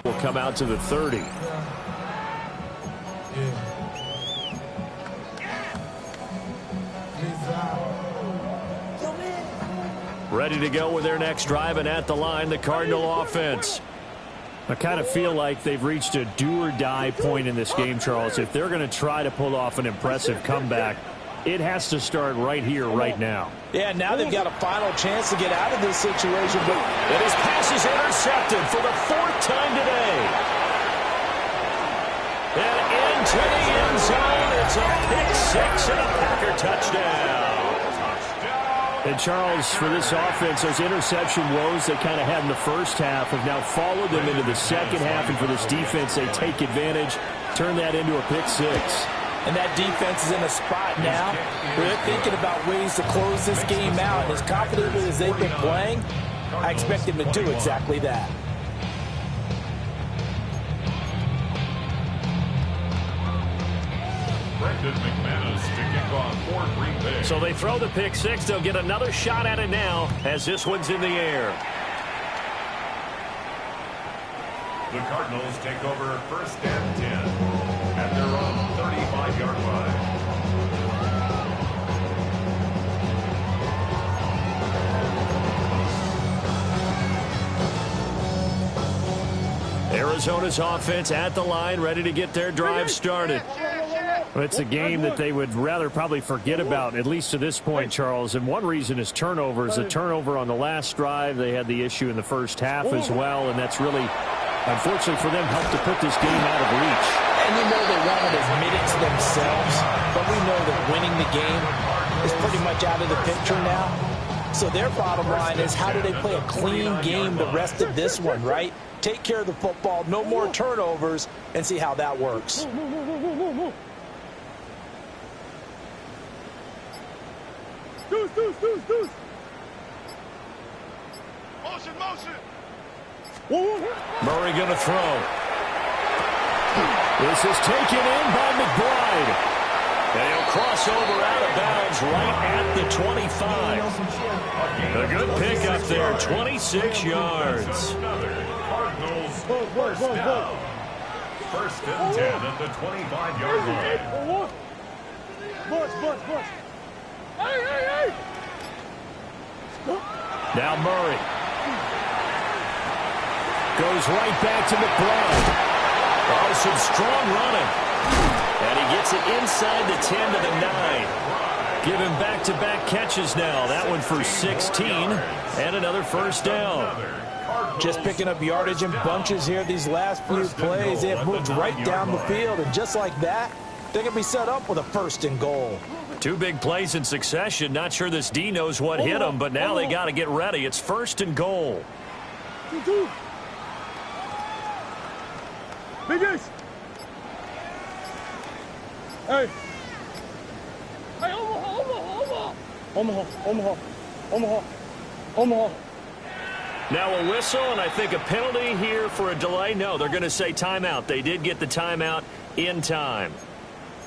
Speaker 2: will come out to the 30. Ready to go with their next drive, and at the line, the Cardinal offense. I kind of feel like they've reached a do-or-die point in this game, Charles. If they're going to try to pull off an impressive comeback, it has to start right here, right now.
Speaker 7: Yeah, now they've got a final chance to get out of this situation. But
Speaker 2: and his pass is intercepted for the 4th time today. And into the end zone, it's a pick 6 and a Packer touchdown. And, Charles, for this offense, those interception woes they kind of had in the first half have now followed them into the second half. And for this defense, they take advantage, turn that into a pick 6.
Speaker 7: And that defense is in a spot now where they're thinking about ways to close this game out. And as confidently as they've been playing, I expect them to do exactly that.
Speaker 5: Brendan McManus to kick off for Green Bay.
Speaker 2: So they throw the pick 6. They'll get another shot at it now as this one's in the air.
Speaker 5: The Cardinals take over 1st and 10 at their own 35-yard line.
Speaker 2: Arizona's offense at the line, ready to get their drive started. Well, it's a game that they would rather probably forget about, at least to this point, Charles. And one reason is turnovers. A turnover on the last drive. They had the issue in the first half as well, and that's really, unfortunately for them, helped to put this game out of reach.
Speaker 7: And you know they won't admit it to themselves, but we know that winning the game is pretty much out of the picture now. So their bottom line is, how do they play a clean game the rest of this one, right? Take care of the football, no more turnovers, and see how that works.
Speaker 3: Deuce. Motion.
Speaker 2: Murray going to throw. This is taken in by McBride. And he'll cross over out of bounds right at the 25. A good pickup there, 26 yards.
Speaker 5: Cardinals first down. 1st and 10 at the 25-yard line.
Speaker 3: Bush. Hey!
Speaker 2: Now Murray goes right back to McBride. Oh, some strong running. And he gets it inside the 10 to the 9. Give him back-to-back catches now. That one for 16 and another 1st down.
Speaker 7: Just picking up yardage in bunches here these last few plays. They have moved right down the field, and just like that, they're going to be set up with a 1st and goal.
Speaker 2: 2 big plays in succession. Not sure this D knows what hit them, but now they got to get ready. It's 1st and goal.
Speaker 3: Biggest. Hey, Omaha.
Speaker 2: Now a whistle, and I think a penalty here for a delay. No, they're going to say timeout. They did get the timeout in time.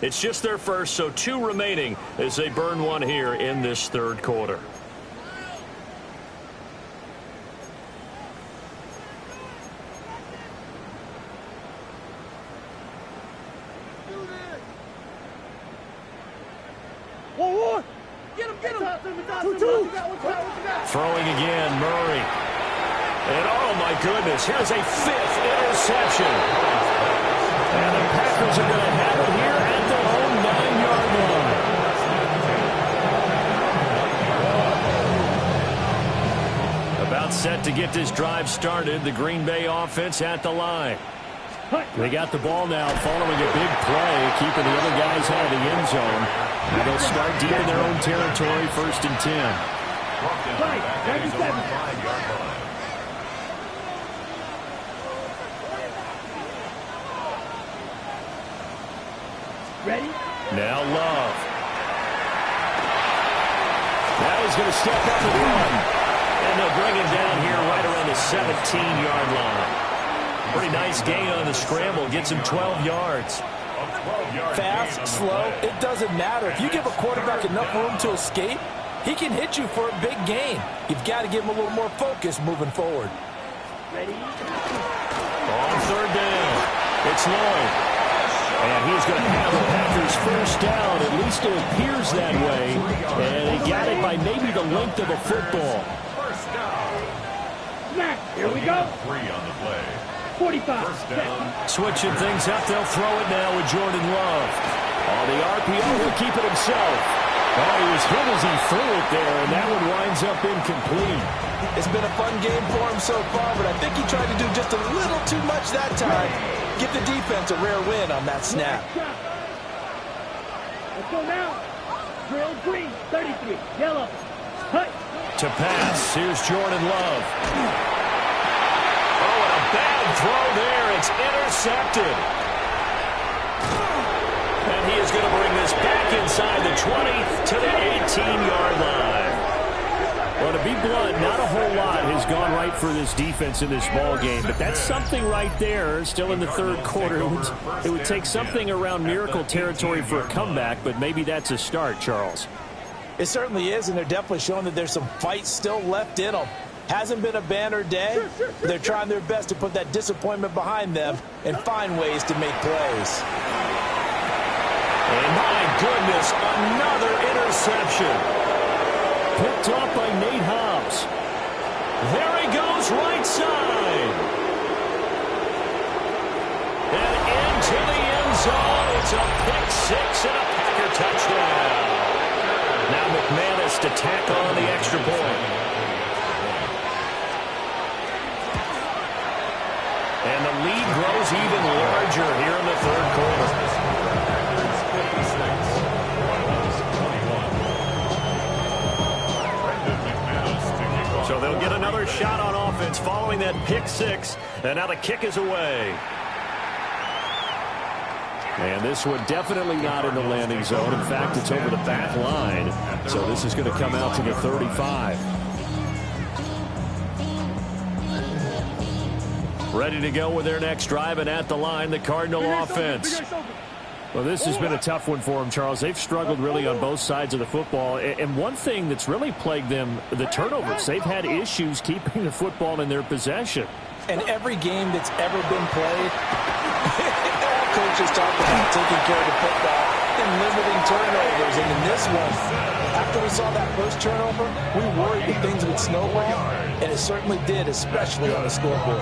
Speaker 2: It's just their first, so 2 remaining as they burn one here in this 3rd quarter.
Speaker 3: Get him. 2.
Speaker 2: Throwing again, Murray. And oh my goodness, here's a 5th interception. And the Packers are going to have it here at their own 9-yard line. About set to get this drive started. The Green Bay offense at the line. They got the ball now following a big play, keeping the other guys out of the end zone. And they'll start deep in their own territory, 1st and 10.
Speaker 3: Ready?
Speaker 2: Now Love. Now he's going to step up and run. And they'll bring him down here right around the 17-yard line. Pretty nice gain on the scramble. Gets him 12 yards.
Speaker 7: Fast, slow, it doesn't matter. If you give a quarterback enough room to escape, he can hit you for a big gain. You've got to give him a little more focus moving forward.
Speaker 3: Ready?
Speaker 2: On third down, it's Lloyd. And he's going to have the Packers first down. At least it appears that way. And he got it by maybe the length of a football.
Speaker 5: First down.
Speaker 3: Snap. Here we go.
Speaker 5: 3 on the play.
Speaker 3: 45.
Speaker 5: First down.
Speaker 2: Switching things up, they'll throw it now with Jordan Love. On the RPO, he'll keep it himself. Oh, he was hit as he threw it there, and that one winds up incomplete.
Speaker 7: It's been a fun game for him so far, but I think he tried to do just a little too much that time. Give the defense a rare win on that snap.
Speaker 3: Let's go now. Drill green, 33. Yellow. Hut.
Speaker 2: To pass, here's Jordan Love. Oh, and a bad throw there. It's intercepted. And he is going to bring this back inside the 20 to the 18-yard line. Well, to be blunt, not a whole lot has gone right for this defense in this ball game, but that's something right there. Still in the third quarter, it would take something around miracle territory for a comeback, but maybe that's a start, Charles.
Speaker 7: It certainly is, and they're definitely showing that there's some fight still left in them. Hasn't been a banner day, but they're trying their best to put that disappointment behind them and find ways to make plays.
Speaker 2: And my goodness, another interception. Picked off by Nate Hobbs. There he goes, right side. And into the end zone. It's a pick six and a Packer touchdown. Now McManus to tack on the extra point. And the lead grows even larger here in the third quarter. So they'll get another shot on offense following that pick six. And now the kick is away. And this one definitely not in the landing zone. In fact, it's over the back line. So this is going to come out to the 35. Ready to go with their next drive, and at the line, the Cardinal offense. Well, this has been a tough one for them, Charles. They've struggled really on both sides of the football. And one thing that's really plagued them, the turnovers. They've had issues keeping the football in their possession.
Speaker 7: And every game that's ever been played, all coaches talk about taking care of the football and limiting turnovers. And in this one, after we saw that first turnover, we worried that things would snowball, and it certainly did, especially on the scoreboard.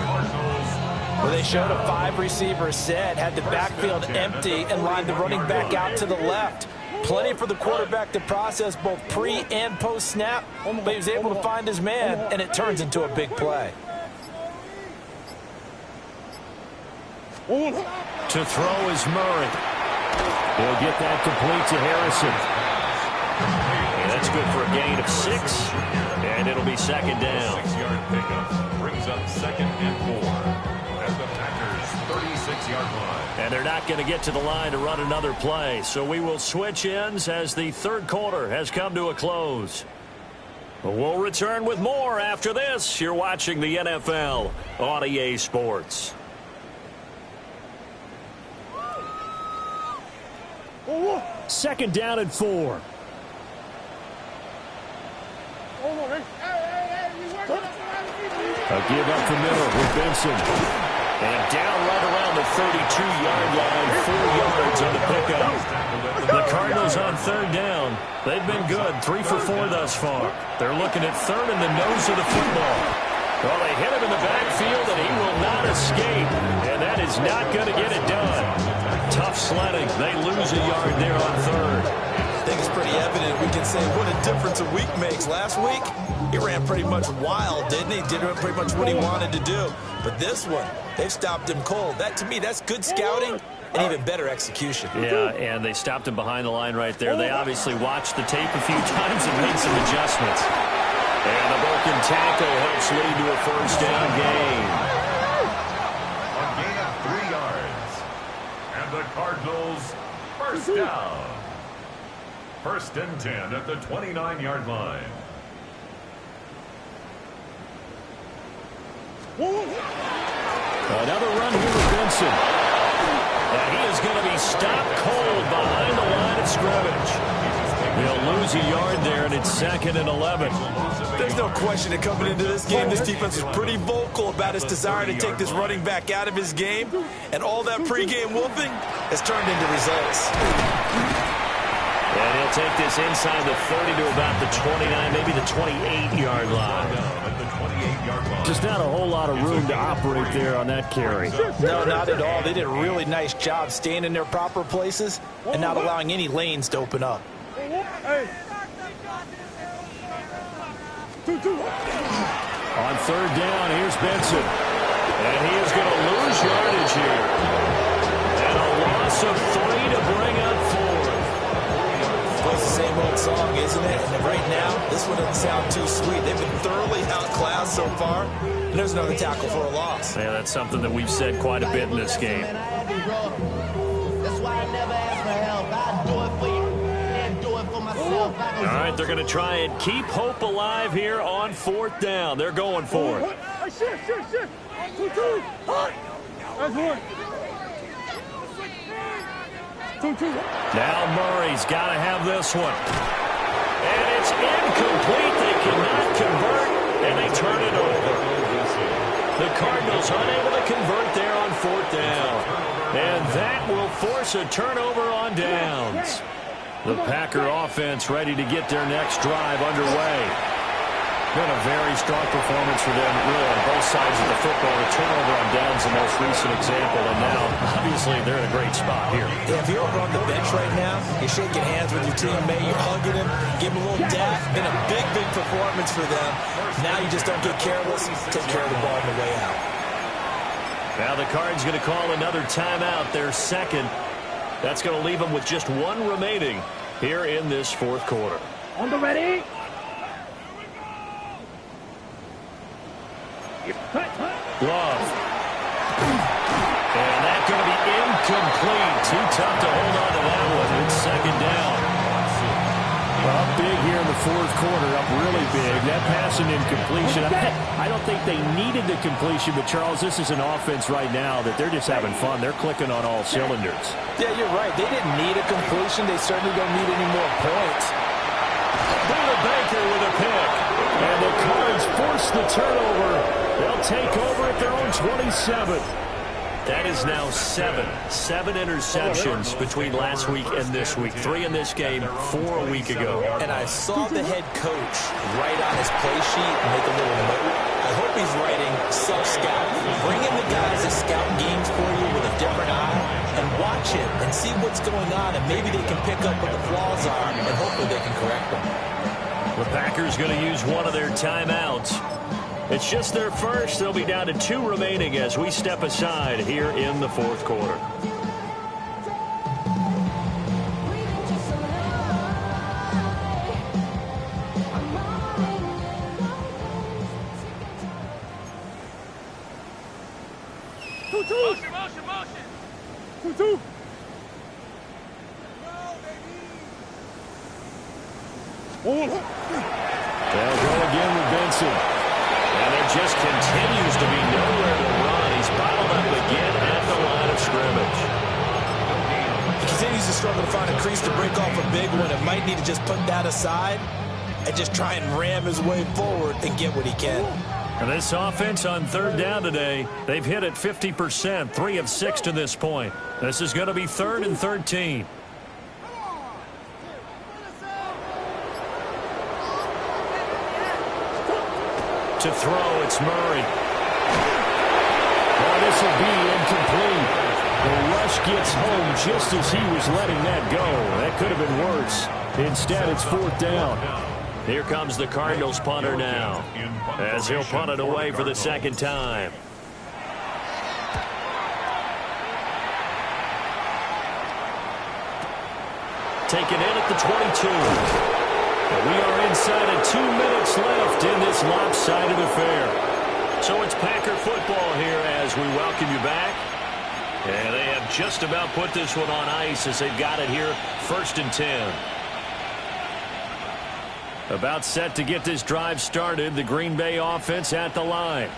Speaker 7: Well, they showed a 5-receiver set, had the backfield empty, and lined the running back out to the left. Plenty for the quarterback to process both pre- and post-snap, but he was able to find his man, and it turns into a big play.
Speaker 2: To throw is Murray. He'll get that complete to Harrison. And that's good for a gain of 6, and it'll be second down.
Speaker 5: 6-yard pickup brings up 2nd and 4. At the Packers' 36-yard line.
Speaker 2: And they're not going to get to the line to run another play. So we will switch ends as the third quarter has come to a close. We'll return with more after this. You're watching the NFL on EA Sports. Second down and 4. A give up the middle with Benson. And down right around the 32-yard line, 4 yards on the pickup. The Cardinals on third down. They've been good, 3 for 4 thus far. They're looking at third in the nose of the football. Well, they hit him in the backfield, and he will not escape. And that is not going to get it done. Tough sledding. They lose a yard there on third.
Speaker 7: I think it's pretty evident. We can say what a difference a week makes. Last week, he ran pretty much wild, didn't he? Did pretty much what he wanted to do. But this one, they've stopped him cold. That, to me, that's good scouting and even better execution.
Speaker 2: Yeah, and they stopped him behind the line right there. They obviously watched the tape a few times and made some adjustments. And the broken tackle helps lead to a first down gain.
Speaker 5: A gain of 3 yards. And the Cardinals first down. 1st and 10 at the 29-yard line.
Speaker 2: Another run here with Benson. And he is going to be stopped cold behind the line of scrimmage. He'll lose lose a yard there, and it's 2nd and 11.
Speaker 4: There's no question that coming into this game, this defense was pretty vocal about its desire to take this running back out of his game, and all that pregame wolfing has turned into results.
Speaker 2: And he'll take this inside the 30 to about the 29, maybe the 28-yard line. Just not a whole lot of room to operate there on that carry.
Speaker 7: No, not at all. They did a really nice job staying in their proper places and not allowing any lanes to open up.
Speaker 2: On 3rd down, here's Benson. And he is going to lose yardage here. And a loss of 3 to bring up 4.
Speaker 4: Well, it's the same old song, isn't it? And right now, this one doesn't sound too sweet. They've been thoroughly outclassed so far. And there's another tackle for a loss.
Speaker 2: Yeah, that's something that we've said quite a bit in this game.
Speaker 8: That's why I never ask for help. I do it for you and do it for myself.
Speaker 2: All right, they're going to try and keep hope alive here on 4th down. They're going for it.
Speaker 3: Shift. 2-2. Hot. That's one. 2-2.
Speaker 2: Now Murray's got to have this one. And it's incomplete. They cannot convert, and they turn it over. The Cardinals unable to convert there on 4th down. And that will force a turnover on downs. The Packer offense ready to get their next drive underway. Been a very strong performance for them, really, on both sides of the football. The turnover on downs, the most recent example, and now, obviously, they're in a great spot here.
Speaker 4: Yeah, if you're over on the bench right now, you're shaking hands with your teammate, you're hugging him, give him a little dap. Been a big performance for them. Now you just don't get careless. Take care of the ball on the way out.
Speaker 2: Now the Cards going to call another timeout, their second. That's going to leave them with just 1 remaining here in this 4th quarter.
Speaker 3: On the ready.
Speaker 2: Love. And that's going to be incomplete. Too tough to hold on to that one. It's 2nd down.
Speaker 3: Up big here in the 4th quarter, up really big. That pass and incompletion. I don't think they needed the completion, but Charles, this is an offense right now that they're just having fun. They're clicking on all cylinders.
Speaker 7: Yeah, you're right. They didn't need a completion. They certainly don't need any more points.
Speaker 2: Buda Baker with a pick.
Speaker 3: And the Cards force the turnover. They'll take over at their own 27.
Speaker 2: That is now 7 interceptions between last week and this week. 3 in this game, 4 a week ago.
Speaker 4: And I saw the head coach write on his play sheet and make a little note. I hope he's writing self-scout. Bring in the guys that scout games for you with a different eye and watch it and see what's going on, and maybe they can pick up what the flaws are, and hopefully they can correct them.
Speaker 2: The Packers going to use one of their timeouts. It's just their first. They'll be down to 2 remaining as we step aside here in the 4th quarter.
Speaker 3: Motion. 2-2.
Speaker 2: They'll go again with Benson. And there just continues to be nowhere to run. He's bottled up again at the line of scrimmage.
Speaker 4: He continues to struggle to find a crease to break off a big one. It might need to just put that aside and just try and ram his way forward and get what he can.
Speaker 2: And this offense on 3rd down today, they've hit it 50%, 3 of 6 to this point. This is going to be 3rd and 13. To throw, it's Murray.
Speaker 3: Oh, this will be incomplete. The rush gets home just as he was letting that go. That could have been worse. Instead, it's 4th down.
Speaker 2: Here comes the Cardinals punter now, as he'll punt it away for the 2nd time. Taken in at the 22. We are inside of 2 minutes left in this lopsided affair. So it's Packer football here as we welcome you back. And they have just about put this one on ice as they've got it here, 1st and 10. About set to get this drive started, the Green Bay offense at the line.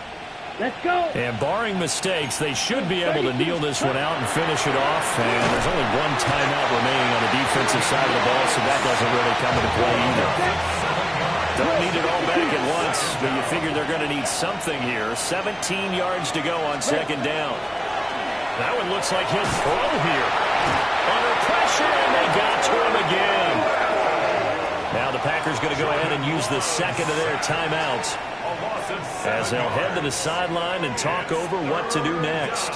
Speaker 3: Let's go.
Speaker 2: And barring mistakes, they should be able to kneel this one out and finish it off. And there's only one timeout remaining on the defensive side of the ball, so that doesn't really come into play either. Don't need it all back at once, but you figure they're going to need something here. 17 yards to go on second down. That one looks like he'll throw here. Under pressure, and they got to him again. Now the Packers going to go ahead and use the second of their timeouts as they'll head to the sideline and talk over what to do next.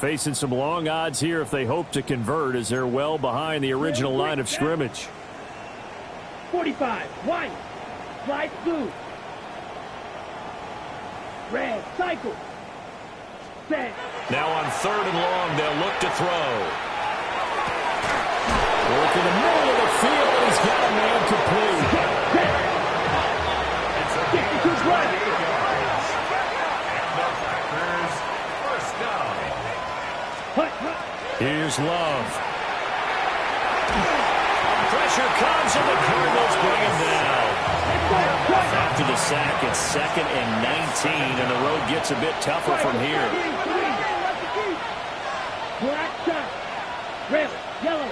Speaker 3: Facing some long odds here if they hope to convert, as they're well behind the original line of scrimmage. 45, white, slide blue, red, cycle, set.
Speaker 2: Now on third and long, they'll look to throw.
Speaker 3: Work in the middle of the field, and he's got a man complete.
Speaker 5: It's a gain of 28 yards. And the Packers first down.
Speaker 2: Here's Love. Pressure comes, and the Cardinals bring him down. After the sack, it's 2nd and 19, and the road gets a bit tougher from here.
Speaker 3: Black shot, red, yellow.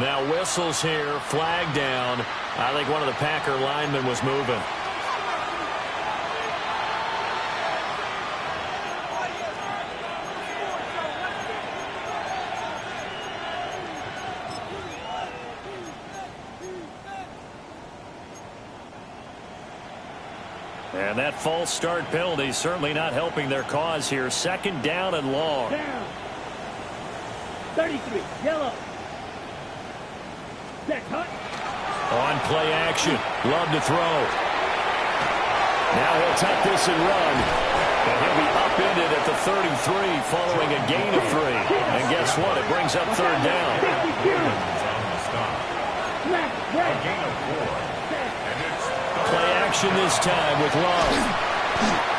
Speaker 2: Now whistles here, flag down. I think one of the Packer linemen was moving. And that false start penalty certainly not helping their cause here. 2nd down and long.
Speaker 3: Down. 33, yellow. Set, hut.
Speaker 2: On play action. Love to throw. Now he'll tuck this and run. And he'll be upended at the 33 following a gain of 3. And guess what? It brings up 3rd down.
Speaker 5: A gain of 4.
Speaker 2: Play action this time with Love.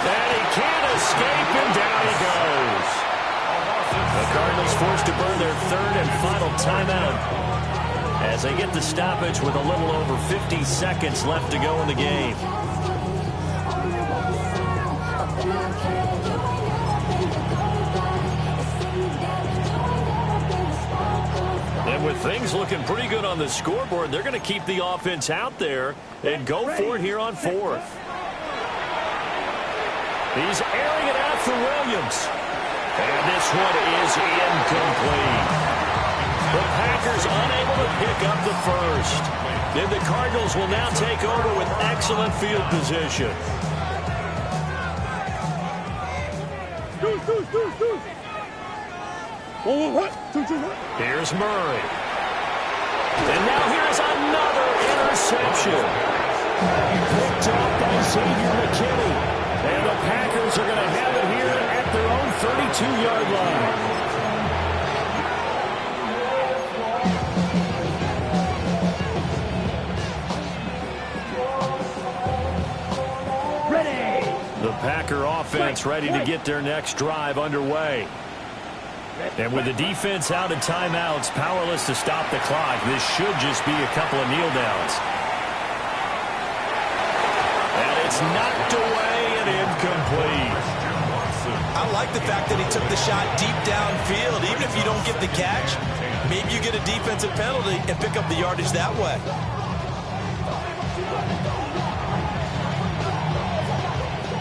Speaker 2: And he can't escape, and down he goes. The Cardinals forced to burn their 3rd and final timeout as they get the stoppage with a little over 50 seconds left to go in the game. And with things looking pretty good on the scoreboard, they're going to keep the offense out there and go for it here on 4th. He's airing it out for Williams. And this one is incomplete. The Packers unable to pick up the first. And the Cardinals will now take over with excellent field position. Here's Murray. And now here's another interception. Picked off by Xavier McKinney. And the Packers are going to have it here at their own 32-yard line. Ready. The Packer offense ready to get their next drive underway. And with the defense out of timeouts, powerless to stop the clock, this should just be a couple of kneel downs. And it's knocked away and incomplete.
Speaker 4: I like the fact that he took the shot deep downfield. Even if you don't get the catch, maybe you get a defensive penalty and pick up the yardage that way.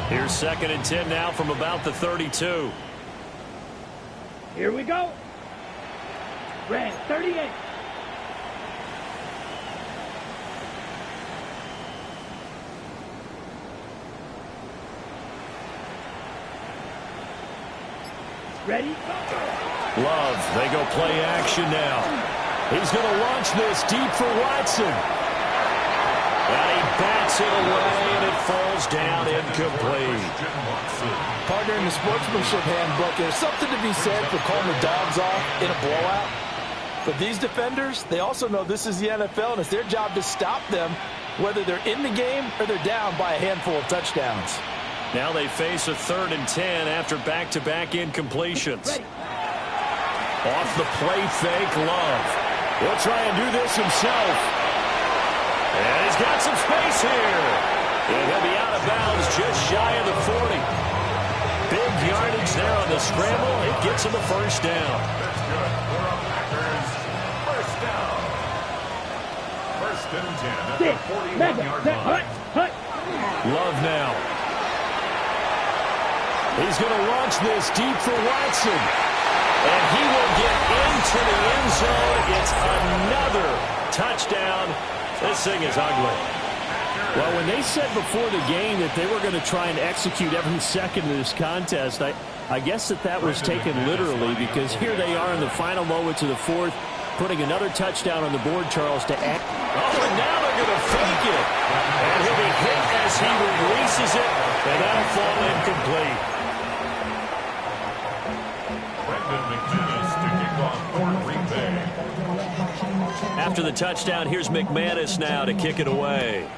Speaker 2: Here's 2nd and 10 now from about the 32.
Speaker 3: Here we go. Red, 38. Ready?
Speaker 2: Love, they go play action now. He's going to launch this deep for Watson. And he bats it away, and it falls down incomplete.
Speaker 7: Partner, in the sportsmanship handbook, there's something to be said for calling the dogs off in a blowout. But these defenders, they also know this is the NFL, and it's their job to stop them whether they're in the game or they're down by a handful of touchdowns.
Speaker 2: Now they face a 3rd and 10 after back-to-back incompletions. Off the play fake, Love. He'll try and do this himself. And he's got some space here. And he'll be out of bounds just shy of the 40. Big yardage there on the scramble. It gets him a first down.
Speaker 5: That's good for a Packers first down. 1st and 10 at the 41-yard line.
Speaker 2: Love now. He's going to launch this deep for Watson. And he will get into the end zone. It's another touchdown. This thing is ugly.
Speaker 3: Well, when they said before the game that they were going to try and execute every second of this contest, I guess that was taken literally, because here they are in the final moments of the 4th, putting another touchdown on the board, Charles, to add.
Speaker 2: Oh, and now they're going to fake it. And he'll be hit as he releases it, and that'll fall incomplete.
Speaker 5: Brendan McManus to kick off for Green Bay.
Speaker 2: After the touchdown, here's McManus now to kick it away.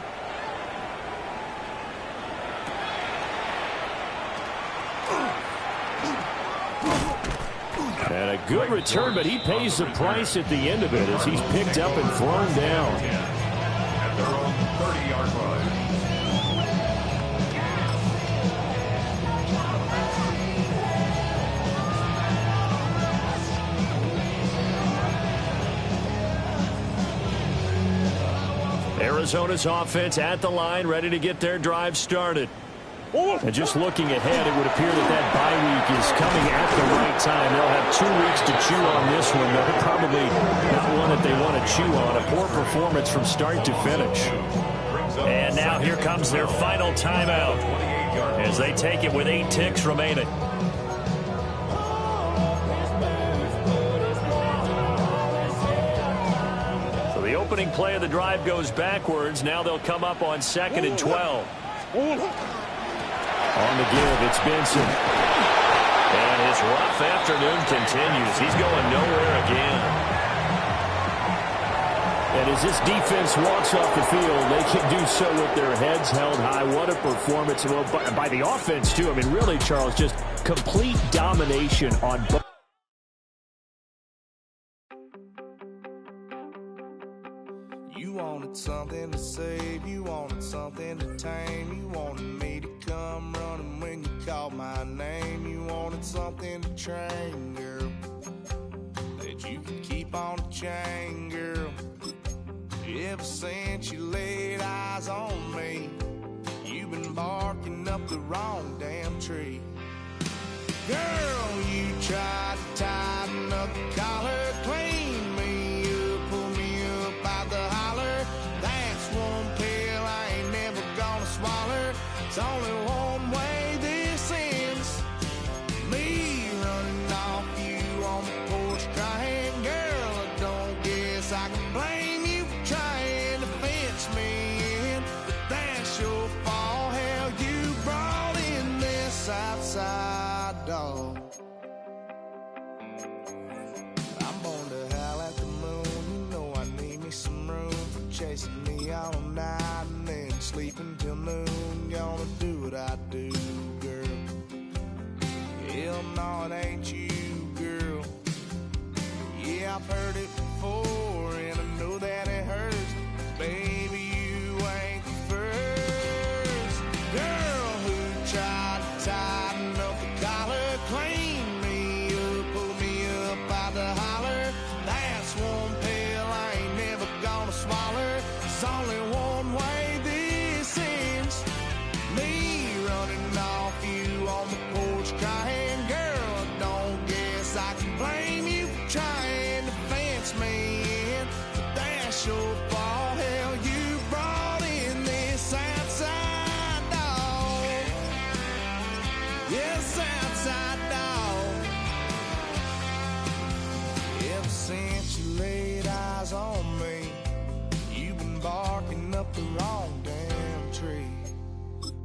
Speaker 2: And a good return, but he pays the price at the end of it as he's picked up and thrown down.
Speaker 5: At their own 30-yard line.
Speaker 2: Arizona's offense at the line, ready to get their drive started. And just looking ahead, it would appear that bye week is coming at the right time. They'll have 2 weeks to chew on this one. They're probably not one that they want to chew on. A poor performance from start to finish. And now here comes their final timeout as they take it with 8 ticks remaining. So the opening play of the drive goes backwards. Now they'll come up on 2nd and 12. On the give, it's Benson. And his rough afternoon continues. He's going nowhere again. And as this defense walks off the field, they can do so with their heads held high. What a performance. Well, by the offense, too. I mean, really, Charles, just complete domination on both.
Speaker 9: You wanted something to save, you wanted something to tame, you wanted me to come running when you called my name, you wanted something to train, girl, that you could keep on the chain, girl. Ever since you laid eyes on me, you've been barking up the wrong damn tree. Girl, you tried to tighten up the collar, clean me up, pull me up out the holler. That's one pill I ain't never gonna swallow. It's only one way this ends. Me running off you on the porch crying. Girl, I don't guess I can blame you for trying to fence me in. But that's your fault. Hell, you brought in this outside dog. I'm born to howl at the moon. You know I need me some room for chasing me all night and then sleeping till noon. Gonna do what I do, girl. Hell no, it ain't you, girl. Yeah, I've heard it before and I know that it hurts. Baby, you ain't the first girl who tried to tighten up the collar, clean me up, pull me up out the holler. That's one pill I ain't never gonna swallow. It's only one way this ends. Me running off you on the porch crying. Girl, I don't guess I can blame you for trying to fence me in. But that's your fault. Hell, you brought in this outside dog. Yes, outside dog. Ever since you laid eyes on me, you've been barking up the wrong damn tree.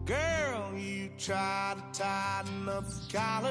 Speaker 9: Girl, you tried to tighten up the collar.